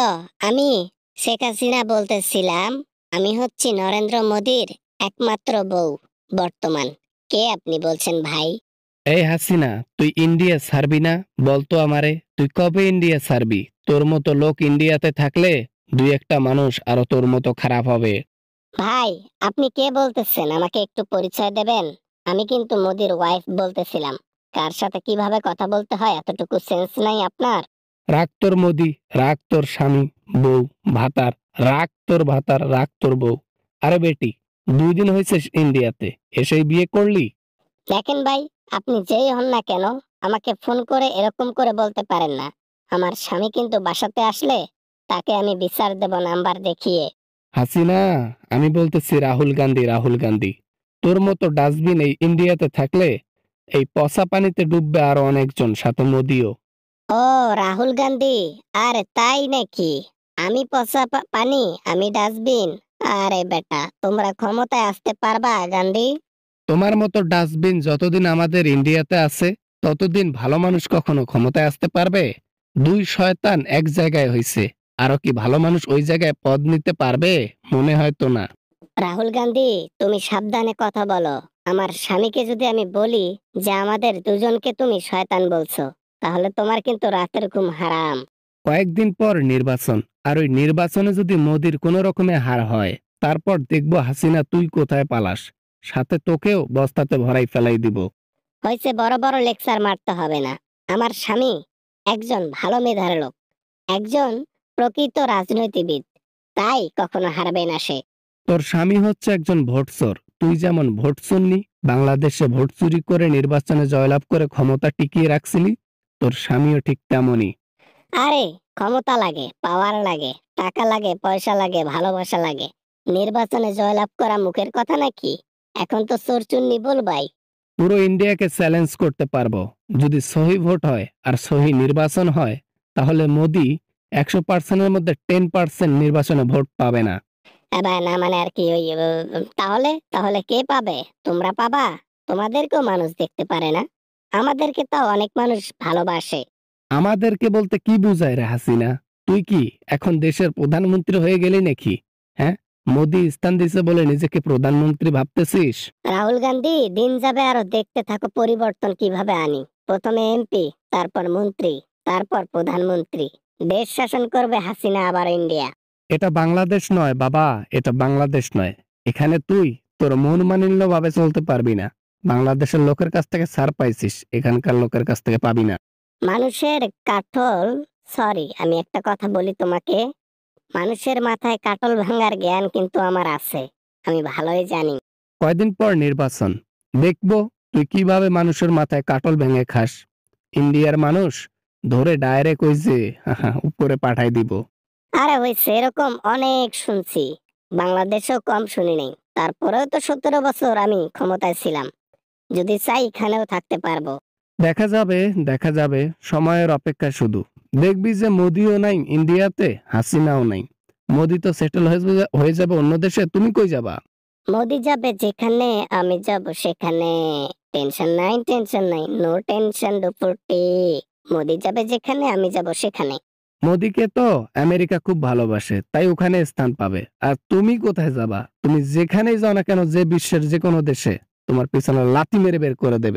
Hello, আমি শেখ হাসিনা বলতেছিলাম। আমি হচ্ছি নরেন্দ্র মোদীর একমাত্র বউ। বর্তমান কে আপনি বলছেন ভাই? এই হাসিনা, তুই ইন্ডিয়া ছাড়বি না? বলতো আমারে, তুই কবে ইন্ডিয়া ছাড়বি? তোর মতো লোক ইন্ডিয়াতে থাকলে দুই একটা মানুষ আরো তোর মতো খারাপ হবে। ভাই, আপনি কে বলতেছেন? আমাকে একটু পরিচয় দেবেন? আমি কিন্তু মোদির ওয়াইফ বলতেছিলাম। কার সাথে কিভাবে কথা বলতে হয় এতটুকু সেন্স নাই আপনার? রাগ তোর মোদি, রাগ তোর স্বামী, বউ, ভাতার, রাগ তোর ভাতার, রাগ তোর বউ। আরে বেটি, 2 দিন হয়েছে ইন্ডিয়াতে, এসেই বিয়ে করলি? দেখেন ভাই, আপনি যেই হন না কেন, আমাকে ফোন করে এরকম করে বলতে পারেন না। আমার স্বামী কিন্তু বাসাতে আসলে তাকে আমি বিচার দেব নাম্বার দেখিয়ে। হাসিনা, আমি বলতেছি রাহুল গান্ধী, রাহুল গান্ধী। তোর মতো ডাস্টবিন এই ইন্ডিয়াতে থাকলে এই পচা পানিতে ডুববে আরো অনেকজন, সাথে মোদিও। ও, রাহুল গান্ধী। আরে তাই নাকি? আমি পচা পানি, আমি ডাস্টবিন? আরে বেটা, তোমরা ক্ষমতায় আসতে পারবা গান্ধী? তোমার মতো ডাস্টবিন যতদিন আমাদের ইন্ডিয়াতে আছে ততদিন ভালো মানুষ কখনো ক্ষমতায় আসতে পারবে? দুই শয়তান এক জায়গায় হইছে, আরো কি ভালো মানুষ ওই জায়গায় পদ নিতে পারবে? মনে হয় তো না। রাহুল গান্ধী, তুমি সাবধানে কথা বলো। আমার স্বামীকে যদি আমি বলি যে আমাদের দুজনকে তুমি শয়তান বলছো, তাহলে তোমার কিন্তু রাতের ঘুম হারাম। কয়েকদিন পর নির্বাচন, আর ওই নির্বাচনে যদি মোদির কোনো রকমে হার হয়, তারপর দেখবো হাসিনা তুই কোথায় পালাস, সাথে তোকেও বস্তাতে ভরাই ফেলাই দিব। হয়েছে, বড় বড় লেকচার মারতে হবে না। আমার স্বামী একজন ভালো মেধার লোক, একজন প্রকৃত রাজনীতিবিদ, তাই কখনো হারবে না সে। তোর স্বামী হচ্ছে একজন ভোটচোর। তুই যেমন ভোট চুরনি, বাংলাদেশে ভোট চুরি করে নির্বাচনে জয়লাভ করে ক্ষমতা টিকিয়ে রাখছিলি, তোর স্বামীও ঠিক তেমনই। আরে, ক্ষমতা লাগে, পাওয়ার লাগে, টাকা লাগে, পয়সা লাগে, ভালোবাসা লাগে। নির্বাচনে জয়লাভ করা মুখের কথা নাকি? এখন তো চোরচুন্নি বলবাই। পুরো ইন্ডিয়াকে চ্যালেঞ্জ করতে পারবো। যদি সহি ভোট হয় আর সহি নির্বাচন হয়, তাহলে মোদি 100%-এর মধ্যে 10% নির্বাচনে ভোট পাবে না। এবার না মানে আর কি ওই তাহলে তাহলে কে পাবে? তোমরা পাবা? তোমাদেরকেও মানুষ দেখতে পারে না। আমাদেরকে তাও অনেক মানুষ ভালোবাসে। আমাদেরকে বলতে কি বুঝায় রে হাসিনা? তুই কি এখন দেশের প্রধানমন্ত্রী হয়ে গেলি নাকি? হ্যাঁ, মোদি স্থান দিছে বলে নিজেকে প্রধানমন্ত্রী ভাবতেছিস? রাহুল গান্ধী, দিন যাবে আরো দেখতে থাকো পরিবর্তন কিভাবে আনি। প্রথমে এমপি, তারপর মন্ত্রী, তারপর প্রধানমন্ত্রী। দেশ শাসন করবে হাসিনা আবার ইন্ডিয়া। এটা বাংলাদেশ নয় বাবা, এটা বাংলাদেশ নয়। এখানে তুই তোর মন মানিন্য ভাবে চলতে পারবি না। বাংলাদেশের লোকের কাছ থেকে ছাড় পাইছিস, এখানকার লোকের কাছ থেকে পাবি না। মানুষের কাঠল, সরি আমি একটা কথা বলি তোমাকে, মানুষের মাথায় কাটল ভাঙার জ্ঞান কিন্তু আমার আছে। আমি ভালোই জানি। কয়দিন পর নির্বাচন, দেখবো তুই কিভাবে মানুষের মাথায় কাটল ভেঙে খাস। ইন্ডিয়ার মানুষ ধরে ডাইরেক্ট ওই যে উপরে পাঠাই দিব। আরে হয়েছে, এরকম অনেক শুনছি। বাংলাদেশেও কম শুনি নাই। তারপরেও তো 17 বছর আমি ক্ষমতায় ছিলাম। যদি চাই এখানেও থাকতে পারবো। দেখা যাবে, দেখা যাবে, সময়ের অপেক্ষা শুধু। দেখবি যে মোদিও নাই ইন্ডিয়াতে, হাসিনাও নাই। মোদি তো সেটেল হয়ে যাবে অন্য দেশে, তুমি কই যাবা? মোদি যাবে যেখানে, আমি যাব সেখানে। টেনশন নাই, টেনশন নাই, নো টেনশন দুপুরটি। মোদি যাবে যেখানে, আমি যাব সেখানে। মোদিকে তো আমেরিকা খুব ভালোবাসে, তাই ওখানে স্থান পাবে। আর তুমি কোথায় যাবা? তুমি যেখানেই যাও না কেন, যে বিশ্বের যে কোনো দেশে, তোমার পিছনে লাথি মেরে বের করে দেবে।